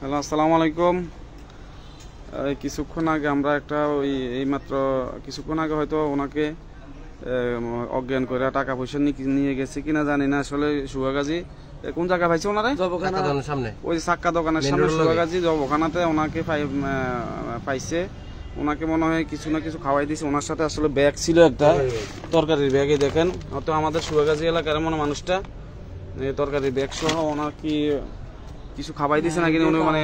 Hello, আসসালামু আলাইকুম। কিছুক্ষণ আগে আমরা একটা কিছুক্ষণ আগে হয়তো ওনাকে অজ্ঞান করে টাকা পয়সা নিয়ে গেছে কিনা জানি না। আসলে সুগাগাজী কোন জায়গা পাইছে ওনারে? ওই চাক্কা দোকানের সামনে সুগাগাজী জবখানাতে ওনাকে পাইছে। ওনাকে মনে হয় কিছু না কিছু খাওয়াই দিয়েছে। ওনার সাথে আসলে ব্যাগ ছিল, একটা তরকারির ব্যাগে। দেখেন হয়তো আমাদের সুগাগাজী এলাকার মনে মানুষটা তরকারির ব্যাগ সহ ওনার কি কিছু খাবাই দিছে নাকি উনি মানে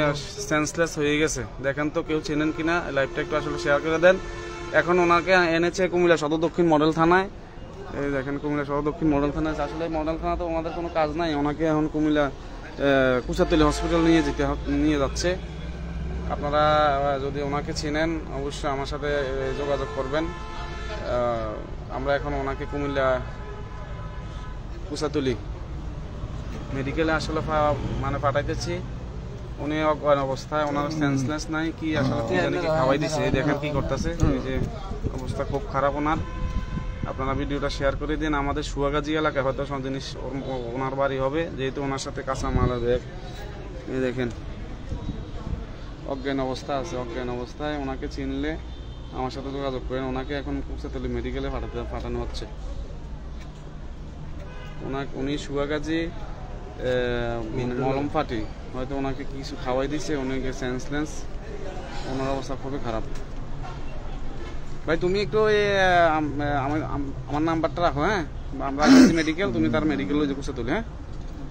সেন্সলেস হয়ে গেছে। দেখেন তো কেউ চেনেন কিনা, লাইভটা একটু আসলে শেয়ার করে দেন। এখন ওনাকে এনেছে কুমিল্লা সদর দক্ষিণ মডেল থানায়। এই দেখেন কুমিল্লা সদর দক্ষিণ মডেল থানায়। আসলে মডেল থানা তো ওনাদের কোনো কাজ নাই, ওনাকে এখন কুমিল্লা কুচাতলী হসপিটাল নিয়ে যাচ্ছে। আপনারা যদি ওনাকে চেনেন অবশ্যই আমার সাথে যোগাযোগ করবেন। আমরা এখন ওনাকে কুমিল্লা কুচাতলী মেডিকেলে আসলে পাঠাইতেছি। উনি অজ্ঞান অবস্থায়, ওনার সেন্সলেস নাই কি আসলে খাওয়াই দিছে। দেখেন কি করতেছে, এই যে অবস্থা খুব খারাপ ওনার। আপনারা ভিডিওটা শেয়ার করে দিন। আমাদের সুগাগাজী এলাকায় হয়তো সব জিনিস ওনার বাড়ি হবে, যেহেতু ওনার সাথে কাঁচামাল ব্যাগ। এই দেখেন অজ্ঞান অবস্থা আছে। অজ্ঞান অবস্থায় ওনাকে চিনলে আমার সাথে যোগাযোগ করেন। ওনাকে এখন কুচাতলী মেডিকেলে পাঠানো হচ্ছে। উনি সুগাগাজী মলম ফাটি হয়তো ওনাকে কিছু খাওয়াই দিছে, উনিকে সেন্সলেস। ওনার অবস্থা খুবই খারাপ। ভাই তুমি একটু আমার নাম্বারটা রাখো। হ্যাঁ, আমরা মেডিকেল, তুমি তার মেডিকেল যে কুচাতলী। হ্যাঁ,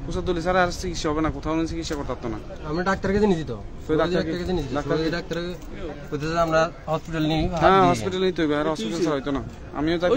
কুচাতলী ছাড়া আর চিকিৎসা হবে না, কোথাও চিকিৎসা করতে পারতো না। আমরা ডাক্তারকে নিয়েছি তো, আমরা হসপিটাল নিই। হ্যাঁ, হসপিটাল নিতে হবে, আর হসপিটাল ছাড়া হয়তো না। আমিও যাই।